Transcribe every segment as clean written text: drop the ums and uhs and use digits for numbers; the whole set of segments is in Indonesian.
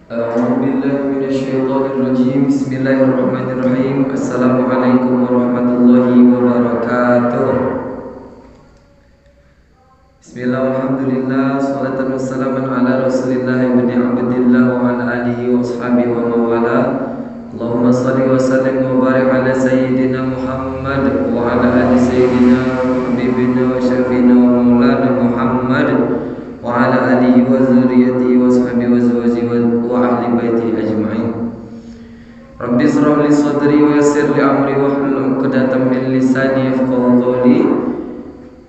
أعوذ بالله من الشيطان الرجيم بسم الله الرحمن الرحيم السلام عليكم ورحمة الله وبركاته بسم الله والحمد لله صلاة والسلام على رسول الله بن عبد الله وعلى آله وأصحابه ومن والاه اللهم صل وسلم وبارك على سيدنا محمد وعلى آل سيدنا وحبيبنا وشفينا ومولانا محمد وعلى آله وذريته وصحبه وزوجه وأهل بيته أجمعين رب اشرح لي صدري ويسر لي أمري واحلل عقدة من لساني يفقهوا قولي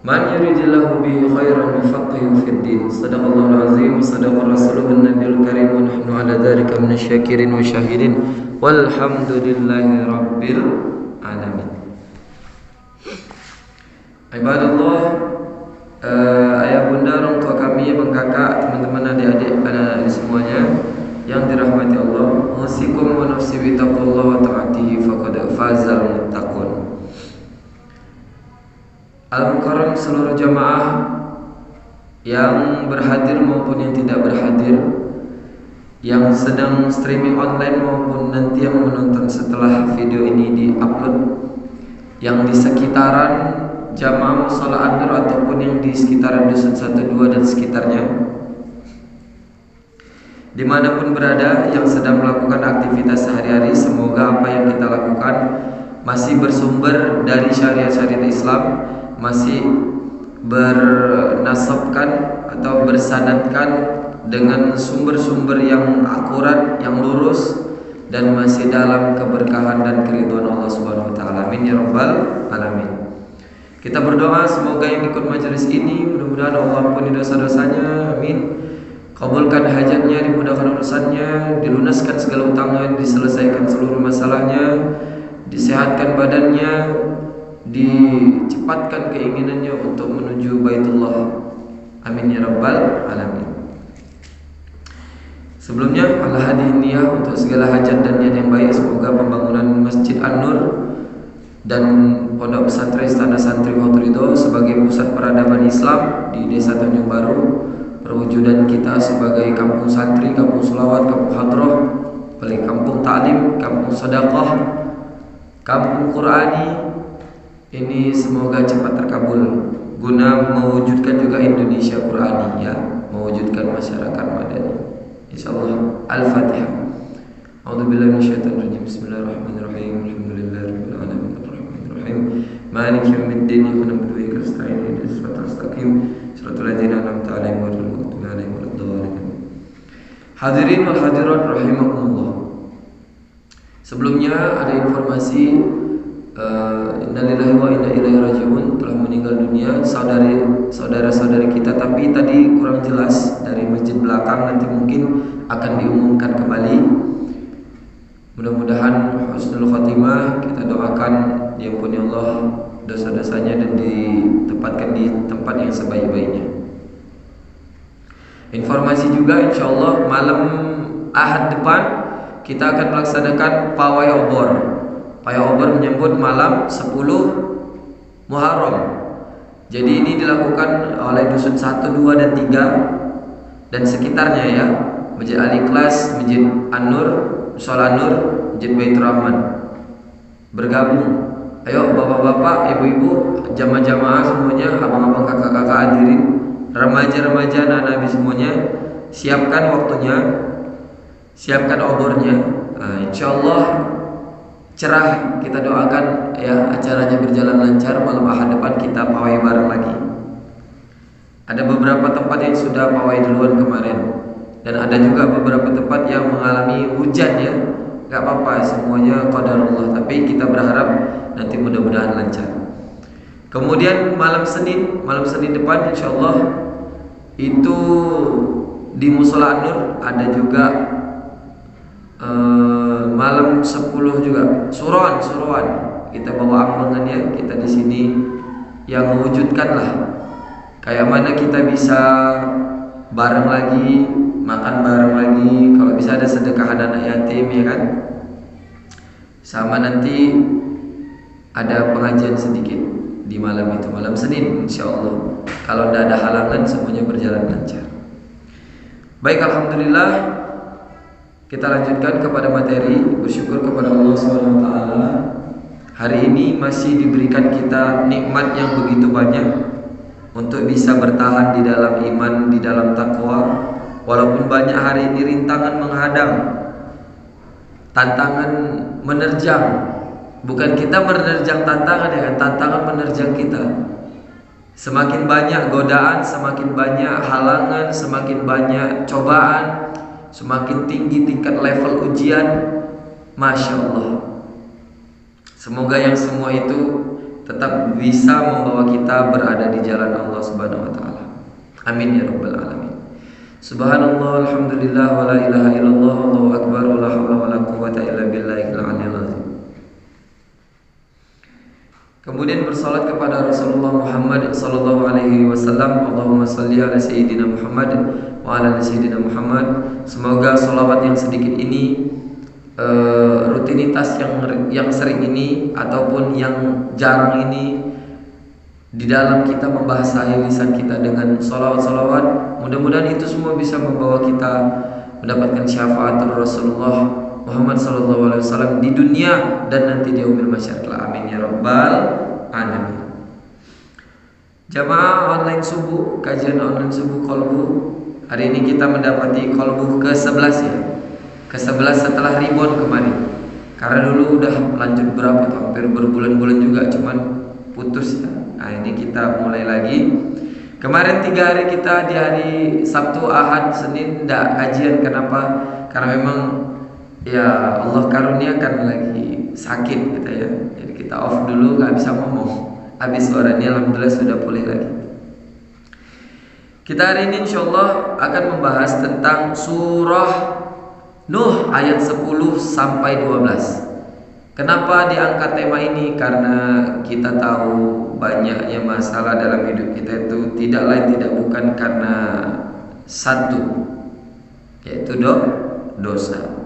من يريد الله به خيرا يفقهه في الدين صدق الله العظيم وصدق رسوله النبي الكريم ونحن على ذلك من الشاكرين والشاهدين والحمد لله رب العالمين عباد الله. Ayah bunda, orang tua kami, abang kakak, teman-teman, adik-adik, anak-anak semuanya yang dirahmati Allah, usikum wa nafsi bi taqwallah wa ta'atihi faqad fazal muttaqun. Al-Mukarram seluruh jamaah yang berhadir maupun yang tidak berhadir, yang sedang streaming online maupun nanti yang menonton setelah video ini di-upload, yang di sekitaran jamaah mushola An-Nur ataupun yang di sekitaran Dusun 12 dan sekitarnya, dimanapun berada yang sedang melakukan aktivitas sehari-hari, semoga apa yang kita lakukan masih bersumber dari syariat-syariat Islam, masih bernasabkan atau bersanadkan dengan sumber-sumber yang akurat, yang lurus, dan masih dalam keberkahan dan keridhaan Allah Subhanahu wa taala. Amin ya rabbal alamin. Kita berdoa semoga yang ikut majelis ini mudah-mudahan Allah ampuni dosa-dosanya, amin. Kabulkan hajatnya, dimudahkan urusannya, dilunaskan segala utangnya, diselesaikan seluruh masalahnya, disehatkan badannya, dicepatkan keinginannya untuk menuju Baitullah. Amin ya rabbal alamin. Sebelumnya Allah hadirin niyah untuk segala hajat dan niat yang baik. Semoga pembangunan Masjid An-Nur dan Pondok Pesantren Istana Santri Hotrido sebagai pusat peradaban Islam di Desa Tanjung Baru, perwujudan kita sebagai kampung santri, kampung selawat, kampung hadroh, paling kampung taklim, kampung sedekah, kampung Qurani, ini semoga cepat terkabul guna mewujudkan juga Indonesia Qurani, ya, mewujudkan masyarakat madani. Insyaallah. Al-Fatihah. A'udzubillahi minasyaitonir rajim. Bismillahirrahmanirrahim. Alhamdulillahirabbil alamin. Maliki yaumiddin. Iyyaka na'budu wa iyyaka nasta'in. Ihdinas siratal mustaqim. Shiratal ladzina an'amta 'alaihim ghairil maghdubi 'alaihim waladdallin. Hadirin wal hadirat rahimakumullah. Sebelumnya ada informasi innalillahi wa inna ilaihi raji'un, telah meninggal dunia saudara-saudari kita, tapi tadi kurang jelas dari masjid belakang, nanti mungkin akan diumumkan kembali. Mudah-mudahan husnul khatimah, kita doakan diampuni Allah dosa-dosanya dan ditempatkan di tempat yang sebaik-baiknya. Informasi juga, insyaallah malam Ahad depan kita akan melaksanakan pawai obor. Pawai obor menyambut malam 10 Muharram. Jadi ini dilakukan oleh Dusun 1, 2, dan 3 dan sekitarnya, ya. Masjid Al-Ikhlas, Masjid An-Nur, Mushola An-Nur, Masjid Baitur Rahman. Bergabung. Ayo bapak-bapak, ibu-ibu, jamaah-jamaah semuanya, abang-abang, kakak-kakak hadirin, remaja-remaja, anak-anak semuanya, siapkan waktunya, siapkan obornya. Insyaallah cerah, kita doakan ya acaranya berjalan lancar. Malam Ahad depan kita pawai bareng lagi. Ada beberapa tempat yang sudah pawai duluan kemarin, dan ada juga beberapa tempat yang mengalami hujan, ya. Gak apa-apa, semuanya qadarullah, tapi kita berharap nanti mudah-mudahan lancar. Kemudian malam Senin depan insyaallah itu di Mushola An-Nur ada juga malam 10 juga suruhan. Kita bawa ambangannya, kita di sini yang mewujudkan lah kayak mana kita bisa bareng lagi, makan bareng lagi, kalau bisa ada sedekahan anak yatim, ya kan. Sama nanti ada pengajian sedikit di malam itu, malam Senin insyaallah. Kalau tidak ada halangan semuanya berjalan lancar. Baik, alhamdulillah. Kita lanjutkan kepada materi. Bersyukur kepada Allah SWT. Hari ini masih diberikan kita nikmat yang begitu banyak untuk bisa bertahan di dalam iman, di dalam takwa. Walaupun banyak hari ini rintangan menghadang, tantangan menerjang. Bukan kita menerjang tantangan, ya kan? Tantangan menerjang kita. Semakin banyak godaan, semakin banyak halangan, semakin banyak cobaan, semakin tinggi tingkat level ujian. Masya Allah. Semoga yang semua itu tetap bisa membawa kita berada di jalan Allah Subhanahu wa taala. Amin ya rabbal alamin. Subhanallah, alhamdulillah, wa la ilaha illallah, Allahu akbar, wa la haula wa la quwwata illa billahil aliyyil azim. Kemudian bersalat kepada Rasulullah Muhammad sallallahu alaihi wasallam. Allahumma shalli ala sayyidina Muhammad wa ala ali sayyidina Muhammad. Semoga salawat yang sedikit ini, rutinitas yang sering ini ataupun yang jarang ini, di dalam kita membahasahi lisan kita dengan salawat-salawat, mudah-mudahan itu semua bisa membawa kita mendapatkan syafaat Rasulullah Muhammad sallallahu alaihi wasallam di dunia dan nanti di yaumil mahsyar. Amin ya rabbal alamin. Jamaah online subuh, kajian online subuh Qalbu. Hari ini kita mendapati Qalbu ke-11 ya. Ke-11 setelah ribuan kemarin. Karena dulu udah lanjut berapa tuh, hampir berbulan-bulan juga, cuman putus ya. Nah ini kita mulai lagi. Kemarin 3 hari kita di hari Sabtu, Ahad, Senin tidak kajian. Kenapa? Karena memang ya Allah karuniakan lagi sakit kita ya. Jadi kita off dulu, nggak bisa ngomong. Habis suaranya alhamdulillah sudah pulih lagi. Kita hari ini insyaallah akan membahas tentang surah Nuh ayat 10 sampai 12. Kenapa diangkat tema ini? Karena kita tahu banyaknya masalah dalam hidup kita itu tidak lain tidak bukan karena satu, yaitu dosa.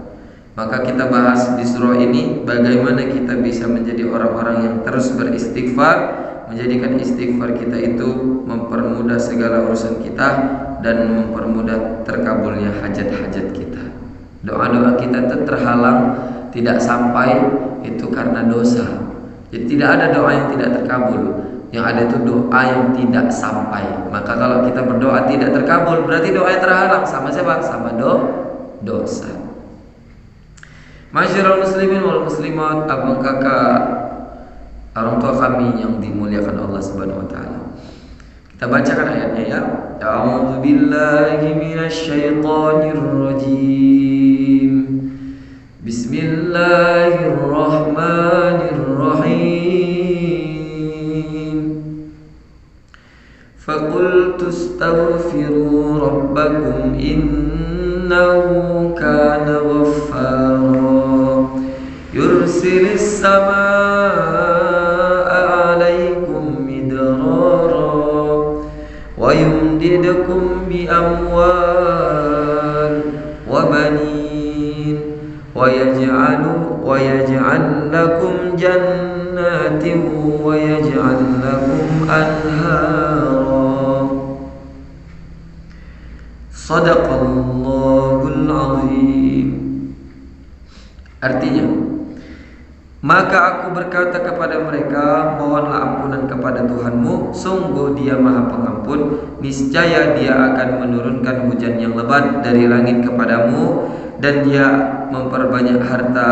Maka kita bahas di surah ini bagaimana kita bisa menjadi orang-orang yang terus beristighfar, menjadikan istighfar kita itu mempermudah segala urusan kita dan mempermudah terkabulnya hajat-hajat kita. Doa-doa kita itu terhalang, tidak sampai, itu karena dosa. Jadi tidak ada doa yang tidak terkabul. Yang ada itu doa yang tidak sampai. Maka kalau kita berdoa tidak terkabul, berarti doa yang terhalang. Sama siapa? Sama dosa. Masyarul muslimin wal muslimat, abang kakak, orang tua kami yang dimuliakan Allah Subhanahu wa taala. Kita bacakan ayatnya ya. A'udzu billahi minasy syaithanir rajim. Bismillahirrahmanirrahim. Faqultu astaghfiru rabbakum innahu kana ghaffara yursilis samaa'a 'alaikum midrara wa yumdidukum bi amwal wa banin wa yaj'al lakum jannatin wa yaj'al lakum anhara. Shadaqallahul azim. Artinya, maka aku berkata kepada mereka, mohonlah ampunan kepada Tuhanmu, sungguh Dia Maha Pengampun, niscaya Dia akan menurunkan hujan yang lebat dari langit kepadamu, dan Dia memperbanyak harta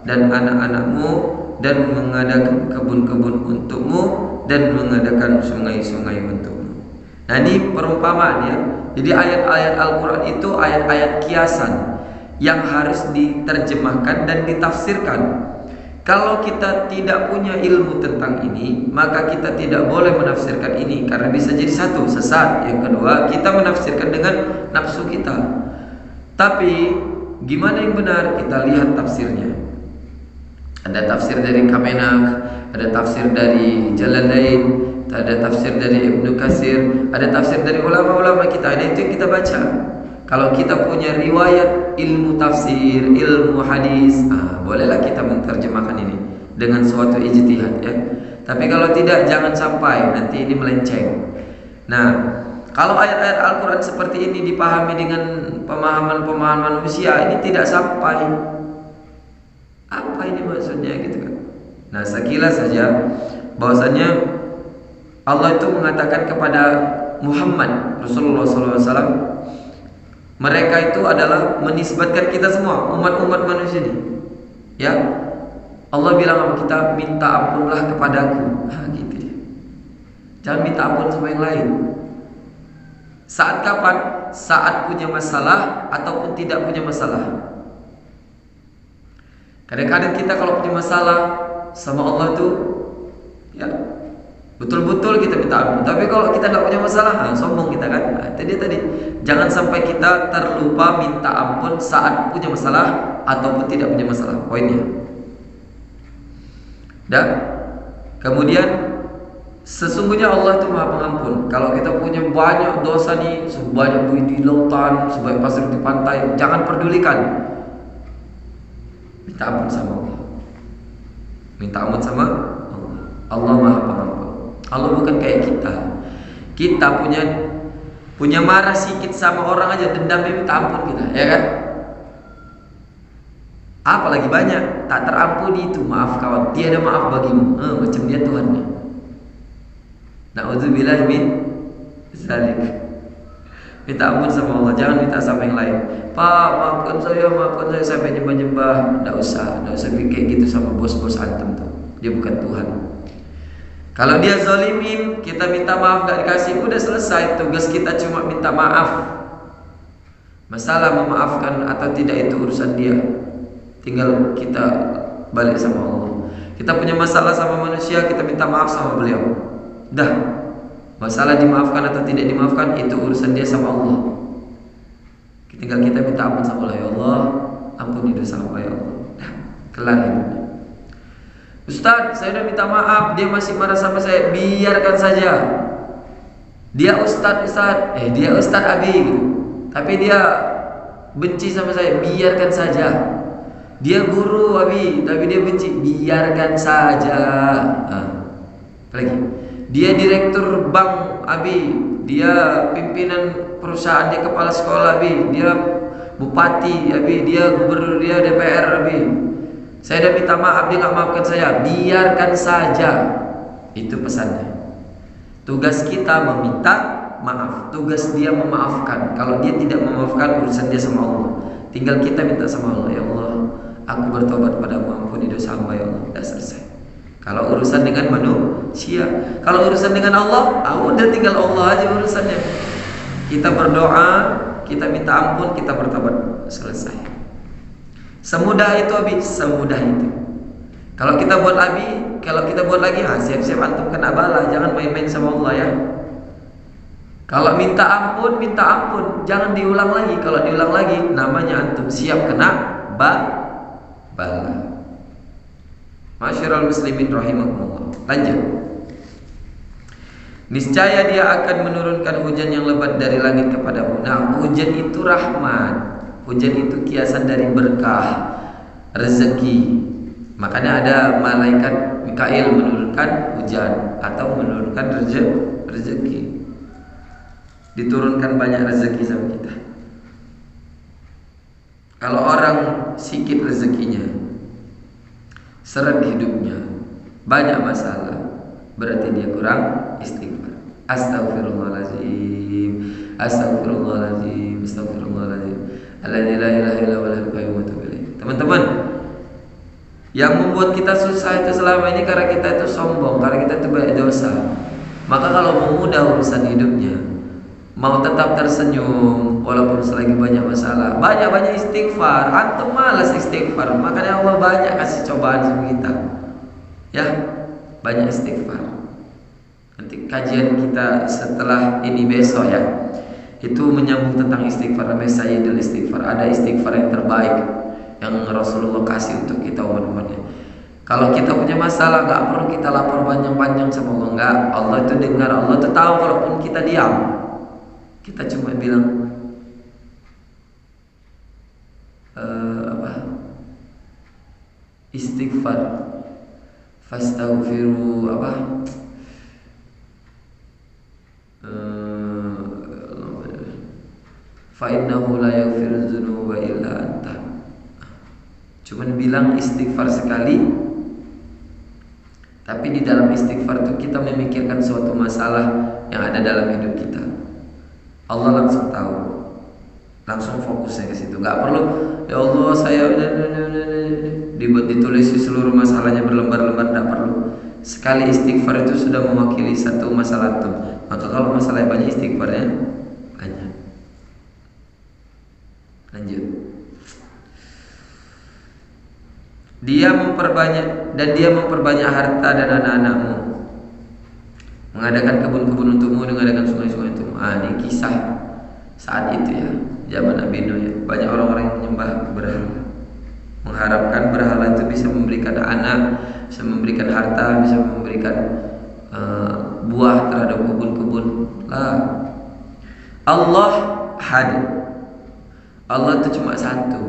dan anak-anakmu, dan mengadakan kebun-kebun untukmu, dan mengadakan sungai-sungai untukmu. Nah ini perumpamaan ya. Jadi ayat-ayat Al-Quran itu ayat-ayat kiasan yang harus diterjemahkan dan ditafsirkan. Kalau kita tidak punya ilmu tentang ini, maka kita tidak boleh menafsirkan ini, karena bisa jadi satu, sesat. Yang kedua, kita menafsirkan dengan nafsu kita. Tapi gimana yang benar? Kita lihat tafsirnya. Ada tafsir dari Kamenak, ada tafsir dari Jalalain, ada tafsir dari Ibnu Katsir, ada tafsir dari ulama-ulama kita. Ada itu yang kita baca. Kalau kita punya riwayat ilmu tafsir, ilmu hadis, bolehlah kita menerjemahkan ini dengan suatu ijtihad ya. Tapi kalau tidak, jangan sampai nanti ini melenceng. Nah, Kalau ayat-ayat Al-Quran seperti ini dipahami dengan pemahaman-pemahaman manusia, ini tidak sampai. Apa ini maksudnya gitu kan? Nah, sekilas saja bahwasanya Allah itu mengatakan kepada Muhammad Rasulullah SAW, mereka itu adalah menisbatkan kita semua umat-umat manusia ini. Ya, Allah bilang sama kita, minta ampunlah kepadaku. Nah, gitu ya. Jangan minta ampun sama yang lain. Saat kapan? Saat punya masalah ataupun tidak punya masalah. Kadang-kadang kita kalau punya masalah sama Allah tuh, ya betul-betul kita minta ampun. Tapi kalau kita nggak punya masalah, sombong kita kan. Nah, tadi jangan sampai kita terlupa minta ampun saat punya masalah ataupun tidak punya masalah. Poinnya. Dan kemudian sesungguhnya Allah itu Maha Pengampun. Kalau kita punya banyak dosa nih, sebanyak buih di lautan, sebanyak pasir di pantai, jangan pedulikan. Minta ampun sama Allah. Minta ampun sama Allah. Allah Maha Pengampun. Allah bukan kayak kita. Kita punya marah sedikit sama orang aja, dendamnya minta ampun kita, ya kan? Apalagi banyak, tak terampuni itu, maaf kawan, tiada maaf bagimu. Macam dia Tuhannya. Na'udzubillah min zalik. Minta ampun sama Allah, jangan minta sama yang lain. Pak, maafkan saya sampai nyembah-nyembah. Nggak usah kayak gitu sama bos-bos antum tuh. Dia bukan Tuhan. Kalau dia zalimin, kita minta maaf gak dikasih, udah selesai. Tugas kita cuma minta maaf. Masalah memaafkan atau tidak itu urusan dia. Tinggal kita balik sama Allah. Kita punya masalah sama manusia, kita minta maaf sama beliau. Dah, masalah dimaafkan atau tidak dimaafkan itu urusan dia sama Allah. Tinggal kita minta ampun sama Allah. Ya Allah, ampuni dosa hamba ya Allah. Dah, kelar hidupnya. Ustaz, saya udah minta maaf, dia masih marah sama saya. Biarkan saja. Dia Ustaz Abi gitu. Tapi dia benci sama saya. Biarkan saja. Dia guru Abi, tapi dia benci. Biarkan saja. Lagi. Dia direktur bank Abi, dia pimpinan perusahaan, dia kepala sekolah Abi, dia bupati Abi, dia gubernur, dia DPR Abi. Saya udah minta maaf, dia nggak maafkan saya. Biarkan saja. Itu pesannya. Tugas kita meminta maaf, tugas dia memaafkan. Kalau dia tidak memaafkan, urusan dia sama Allah. Tinggal kita minta sama Allah, ya Allah, aku bertobat padamu, ampuni dosa hamba ya Allah. Sudah selesai. Kalau urusan dengan manusia, kalau urusan dengan Allah, udah tinggal Allah aja urusannya. Kita berdoa, kita minta ampun, kita bertobat, selesai. Semudah itu Abi, semudah itu. Kalau kita buat lagi, siap-siap antum kena bala. Jangan main-main sama Allah ya. Kalau minta ampun, jangan diulang lagi. Kalau diulang lagi, namanya antum siap kena bala. Masyiral muslimin rahimakumullah. Lanjut. Niscaya dia akan menurunkan hujan yang lebat dari langit kepadamu. Nah, hujan itu rahmat. Hujan itu kiasan dari berkah, rezeki. Makanya ada malaikat Mikail menurunkan hujan atau menurunkan rezeki. Diturunkan banyak rezeki sama kita. Kalau orang sikit rezekinya, seret hidupnya, banyak masalah, berarti dia kurang istighfar. Astagfirullahaladzim, astagfirullahaladzim, astagfirullahaladzim. Alladzi la ilaha illa huwal qayyum. Teman-teman, yang membuat kita susah itu selama ini karena kita itu sombong, karena kita itu banyak dosa. Maka kalau mau mudah urusan hidupnya, mau tetap tersenyum walaupun selagi banyak masalah, banyak istighfar. Antum malas istighfar, makanya Allah banyak kasih cobaan sama kita. Ya, banyak istighfar. Nanti kajian kita setelah ini besok ya, itu menyambung tentang istighfar. Namanya Sayyidul Istighfar. Ada istighfar yang terbaik yang Rasulullah kasih untuk kita umat-umatnya. Kalau kita punya masalah, gak perlu kita lapor panjang-panjang sama Allah. Enggak, Allah itu dengar, Allah itu tahu. Kalaupun kita diam, kita cuma bilang istighfar, fastaghfiru fa innahu la yaghfiru dzunuba illa anta. Cuman bilang istighfar sekali, tapi di dalam istighfar itu kita memikirkan suatu masalah yang ada dalam hidup kita. Allah langsung tahu, langsung fokusnya ke situ. Gak perlu ya Allah saya ditulis seluruh masalahnya berlembar-lembar, tidak perlu. Sekali istighfar itu sudah mewakili satu masalah itu. Maka kalau masalahnya banyak, istighfarnya banyak. Lanjut. Dia memperbanyak harta dan anak-anakmu, mengadakan kebun-kebun untukmu, mengadakan sungai-sungai untukmu. Ini kisah saat itu ya, zaman Nabi Nuh ya. Banyak orang-orang yang menyembah berhala, mengharapkan berhala itu bisa memberikan anak, bisa memberikan harta, bisa memberikan buah terhadap kebun-kebun. Allah hadir. Allah itu cuma satu.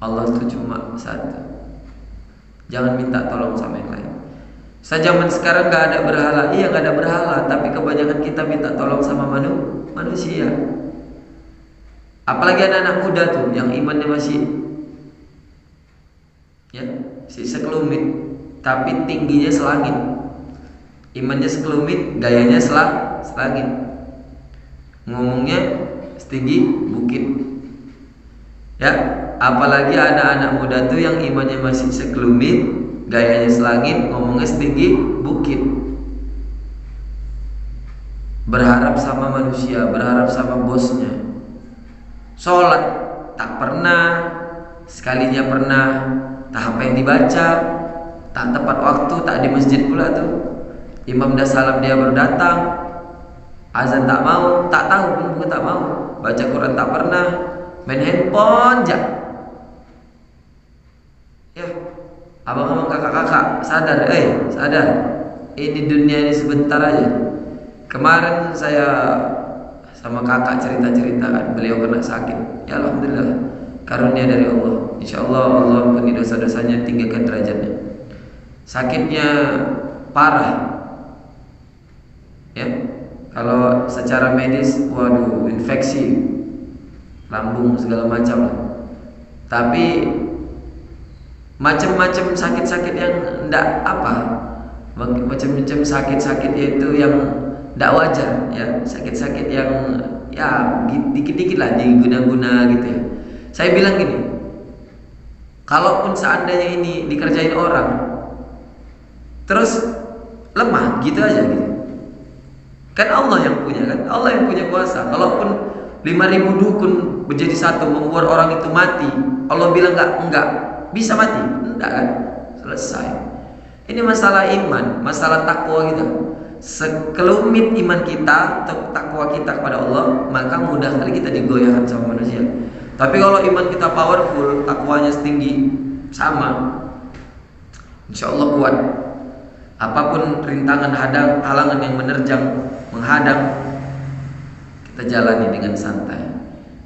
Allah itu cuma satu. Jangan minta tolong sama yang lain. Zaman sekarang gak ada berhala. Iya gak ada berhala, tapi kebanyakan kita minta tolong sama manusia. Apalagi anak-anak muda tuh yang imannya masih sekelumit, tapi tingginya selangit. Imannya sekelumit, gayanya selangit. Ngomongnya setinggi bukit. Ya, apalagi anak-anak muda tuh yang imannya masih sekelumit, gayanya selangit, ngomongnya setinggi bukit. Berharap sama manusia, berharap sama bosnya. Sholat tak pernah, sekalinya pernah, tak apa yang dibaca, tak tepat waktu, tak di masjid pula tuh. Imam dah salam dia baru datang. Azan tak mau, tak tahu pun bukan tak mau. Baca Quran tak pernah, main handphone aja. Ya, abang-abang kakak-kakak sadar, sadar. Ini dunia ini sebentar aja. Kemarin saya sama kakak cerita-cerita, beliau kena sakit. Ya alhamdulillah, karunia dari Allah. Insyaallah Allah ampuni dosa-dosanya, tinggikan derajatnya. Sakitnya parah. Ya. Kalau secara medis, waduh, infeksi lambung segala macam lah. Tapi macam-macam sakit-sakit yang ndak apa, macam-macam sakit-sakit itu yang ndak wajar ya, sakit-sakit yang ya dikit-dikit lah diguna-guna gitu ya. Saya bilang gini, kalaupun seandainya ini dikerjain orang terus lemah gitu aja gitu, kan Allah yang punya, kan Allah yang punya kuasa. Kalaupun 5.000 dukun menjadi satu membuat orang itu mati, Allah bilang enggak bisa mati, enggak kan, selesai. Ini masalah iman, masalah takwa kita. Sekelumit iman kita atau takwa kita kepada Allah, maka mudah kali kita digoyahkan sama manusia. Tapi kalau iman kita powerful, takwanya setinggi sama, insya Allah kuat. Apapun rintangan, halangan yang menerjang, menghadang, kita jalani dengan santai.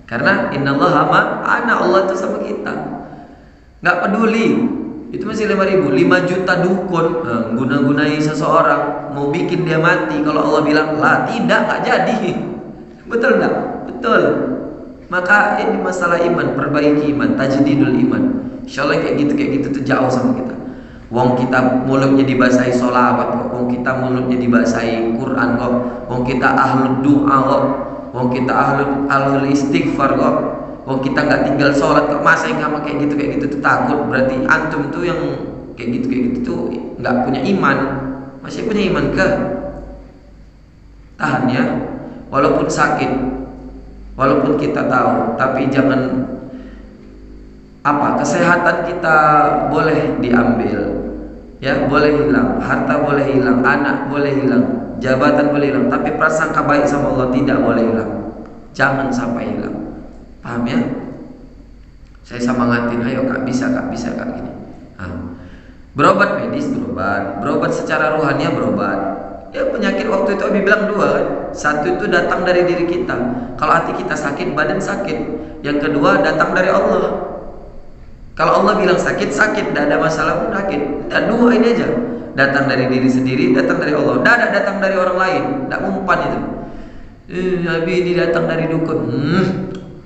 Karena innallaha ma'ana, Allah itu sama kita. Nggak peduli itu masih 5.000, 5 juta dukun guna-gunai seseorang mau bikin dia mati, kalau Allah bilang lah tidak, nggak jadi. Betul nggak? Betul. Maka ini masalah iman, perbaiki iman, tajdidul iman. Insyaallah kayak gitu tuh jauh sama kita. Wong kita mulutnya dibasahi sholawat kok, wong kita mulutnya dibasahi Quran kok, wong kita ahlul doa kok, wong kita ahlul istighfar kok, wong kita nggak tinggal sholat kok. Masa yang sama kayak gitu tuh takut? Berarti antum tuh yang kayak gitu tuh nggak punya iman. Masih punya iman ke? Tahan ya, walaupun sakit, walaupun kita tahu, tapi jangan kesehatan kita boleh diambil, ya boleh hilang, harta boleh hilang, anak boleh hilang, jabatan boleh hilang, tapi prasangka baik sama Allah tidak boleh hilang. Jangan sampai hilang. Paham ya? Saya semangatin, ayo kak bisa kak gini. Berobat medis berobat secara rohani berobat. Ya penyakit waktu itu Abi bilang 2 kan. Satu itu datang dari diri kita. Kalau hati kita sakit, badan sakit. Yang kedua datang dari Allah. Kalau Allah bilang sakit, tidak ada masalah pun sakit. Dan 2 ini aja. Datang dari diri sendiri, datang dari Allah. Tidak ada datang dari orang lain. Tidak umpan itu. Nabi ini datang dari dukun.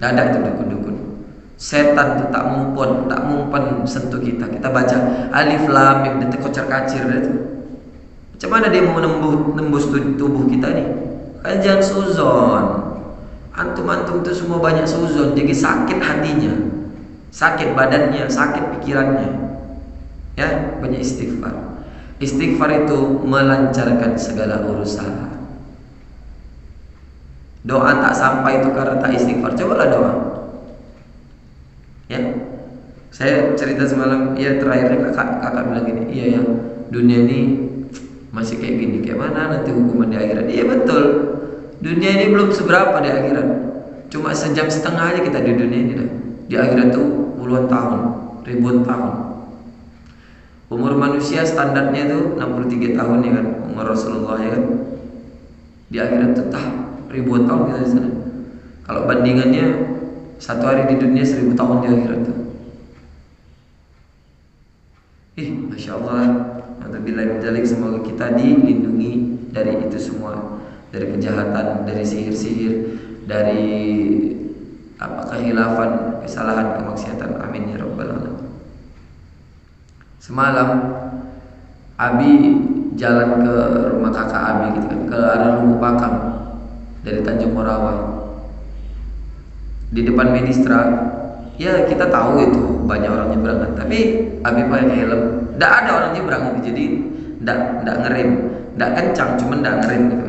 Dadak itu dukun-dukun. Setan itu tak mumpan sentuh kita. Kita baca alif lam mim detik kocar-kacir itu. Macam mana dia mau nembus tubuh kita nih? Kan jangan suzon. Antum itu semua banyak suzon, jadi sakit hatinya, sakit badannya, sakit pikirannya. Ya, banyak istighfar. Istighfar itu melancarkan segala urusan. Doa tak sampai itu karena tak istighfar. Cobalah doa. Ya, saya cerita semalam. Ya, terakhirnya kakak bilang gini. Iya ya, dunia ini masih kayak gini. Kayak mana nanti hukuman di akhirat? Iya betul. Dunia ini belum seberapa di akhirat. Cuma sejam setengah aja kita di dunia ini dah. Di akhirat tuh puluhan tahun, ribuan tahun. Umur manusia standarnya tuh 63 tahun ya kan, umur Rasulullah ya kan. Di akhirat tuh ribuan tahun kita di sana. Kalau bandingannya satu hari di dunia 1000 tahun di akhirat tuh. Masya Allah. Alhamdulillah menjalik, semoga kita dilindungi dari itu semua, dari kejahatan, dari sihir-sihir, dari kehilafan, kesalahan, kemaksiatan. Amin ya rabbal alamin. Semalam Abi jalan ke rumah kakak Abi gitu kan, ke arah Lubuk Pakam dari Tanjung Morawa. Di depan Medistra, ya kita tahu itu banyak orang nyebrang, tapi Abi pakai helm. Nggak ada orang nyebrang gitu, jadi nggak ngerem, nggak kencang, cuman nggak ngerem gitu.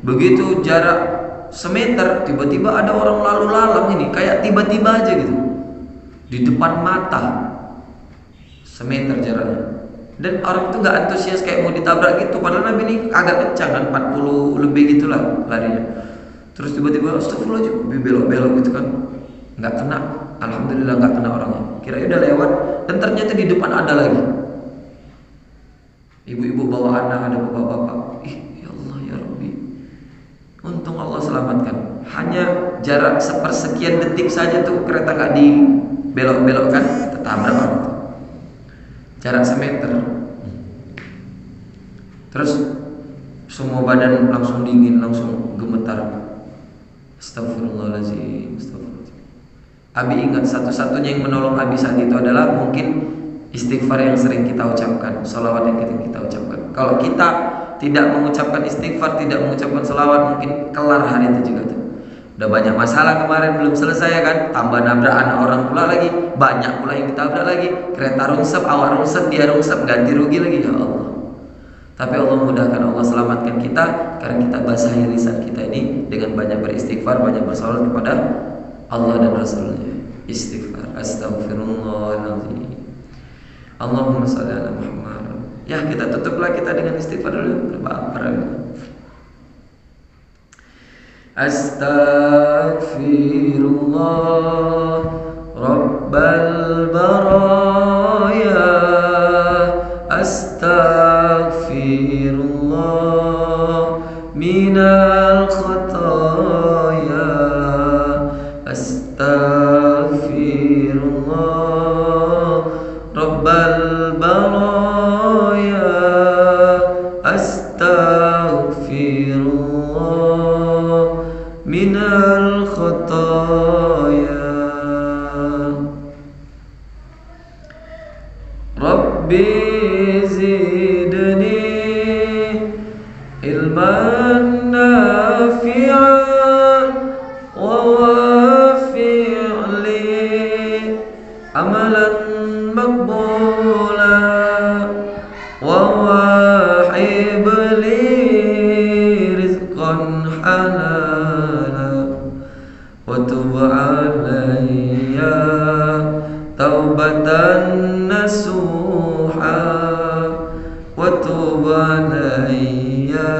Begitu jarak semeter, tiba-tiba ada orang lalu lalang ini, kayak tiba-tiba aja gitu, di depan mata, semeter jaraknya. Dan orang itu nggak antusias kayak mau ditabrak gitu, padahal Nabi ini agak kencang kan, 40 lebih gitulah larinya. Terus tiba-tiba astagfirullah, belok-belok gitu kan, nggak kena. Alhamdulillah nggak kena orangnya. Kira udah lewat, dan ternyata di depan ada lagi. Ibu-ibu bawa anak, ada bapak-bapak. Ya Allah ya Rabbi. Untung Allah selamatkan. Hanya jarak sepersekian detik saja tuh kereta nggak dibelok-belokkan, tertabrak orang itu. Jarak semeter. Terus semua badan langsung dingin, langsung gemetar. Astagfirullahaladzim, astagfirullahaladzim. Abi ingat satu-satunya yang menolong Abi saat itu adalah mungkin istighfar yang sering kita ucapkan, salawat yang kita ucapkan. Kalau kita tidak mengucapkan istighfar, tidak mengucapkan salawat, mungkin kelar hari itu juga tuh. Udah banyak masalah kemarin belum selesai ya kan, tambah nabrak anak orang pula lagi, banyak pula yang ditabrak lagi, kereta rungsep, awak rungsep, dia rungsep, ganti rugi lagi, ya Allah. Tapi Allah mudahkan, Allah selamatkan kita karena kita basahi lisan kita ini dengan banyak beristighfar, banyak bersalawat kepada Allah dan Rasulnya. Istighfar, astagfirullahaladzim. Allahumma sholli ala Muhammad. Ya, kita tutuplah kita dengan istighfar dulu. Astaghfirullah Rabbal baraya. Astaghfirullah minal khataya. Astaghfirullah Rabbal baraya. Astaghfirullah minal khataya. Rabbi zidni ilman nafi'an wa wafi'li amalan maqbula wa wahibli rizqan halala wa tub alayya taubatan nasuha wa tub alayya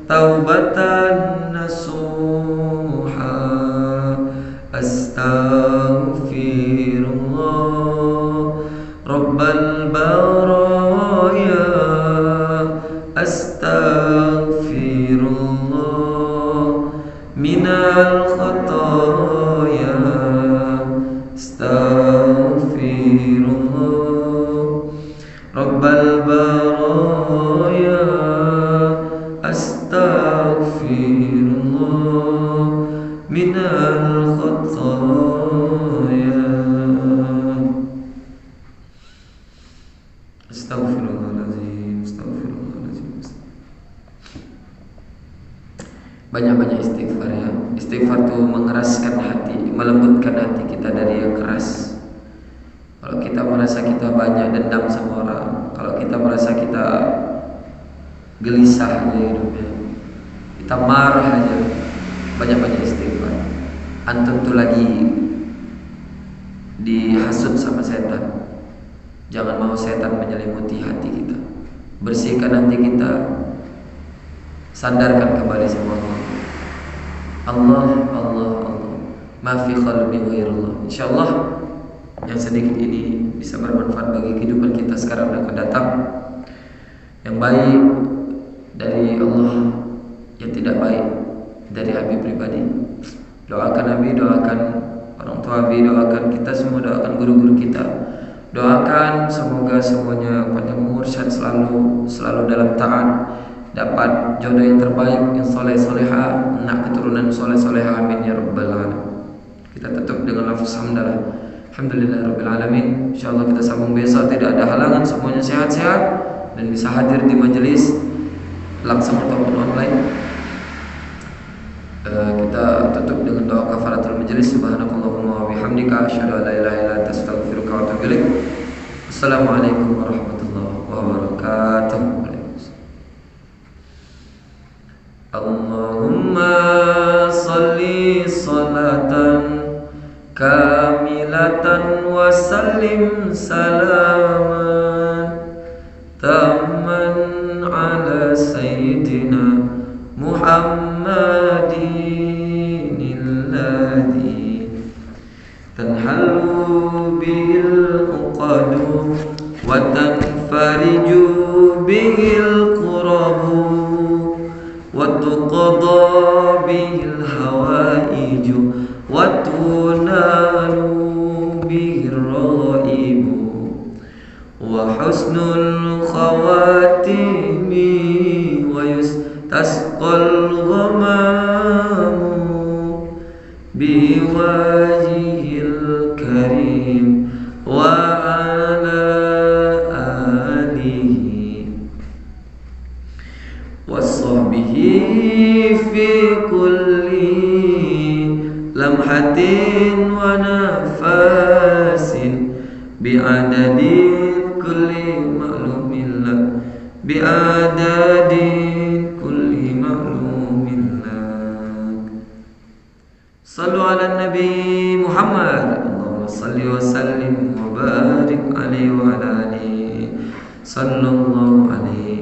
taubatan nasuha. Astaghfirullah Rabbal baraya. Astaghfirullah minal khataya. Astaghfirullah Rabbal baraya. Astaghfirullah الخطايا. Astaghfirullahaladzim, astaghfirullahaladzim. Banyak-banyak istighfar ya. Istighfar itu mengeraskan hati, melembutkan hati kita dari yang keras. Kalau kita merasa kita banyak dendam sama orang, kalau kita merasa kita gelisah aja hidupnya, kita marah aja, banyak-banyak istighfar. Antum tuh lagi dihasut sama setan. Jangan mau setan menyelimuti hati kita. Bersihkan hati kita, sandarkan kembali sama Allah. Allah, Allah, Allah. Ma fi qalbi ghairullah. Insyaallah yang sedikit ini bisa bermanfaat bagi kehidupan kita sekarang dan akan datang. Yang baik dari Allah, yang tidak baik dari Habib pribadi. Doakan Habib, doakan orang tua Habib, doakan kita semua, doakan guru-guru kita. Doakan semoga semuanya panjang umur, sehat selalu dalam taat, dapat jodoh yang terbaik, yang soleh soleha, anak keturunan soleh soleha, amin ya rabbal alamin. Kita tutup dengan lafaz hamdalah. Alhamdulillah rabbil alamin. Insyaallah kita sambung besok, tidak ada halangan, semuanya sehat-sehat dan bisa hadir di majelis langsung ataupun online. Kita tutup dengan doa kafaratul majelis. Subhanakallahumma wa bihamdika asyhadu an la ilaha illa anta astaghfiruka wa atubu ilaik. Assalamualaikum warahmatullahi wabarakatuh. Allahumma salli salatan kamilatan wa sallim salaman tamman ala sayyidina Muhammadin alladhi tanhalu bil uqadu wa tanfariju bil qurabu wa tuqada bil hawaiju wa tunalu bil raibu wa husnul khawatimi wa yustasqal ghamamu biwajhil karim wa ala alihi wa sahbihi fi kulli lamhatin wa nafasin bi'adadin kulli ma'lumin lak bi'adadin kulli ma'lumin lak. Sallu ala Nabi Muhammad. Allahumma salli wa sallim wa barik alaihi wa ala alihi sallallahu alaihi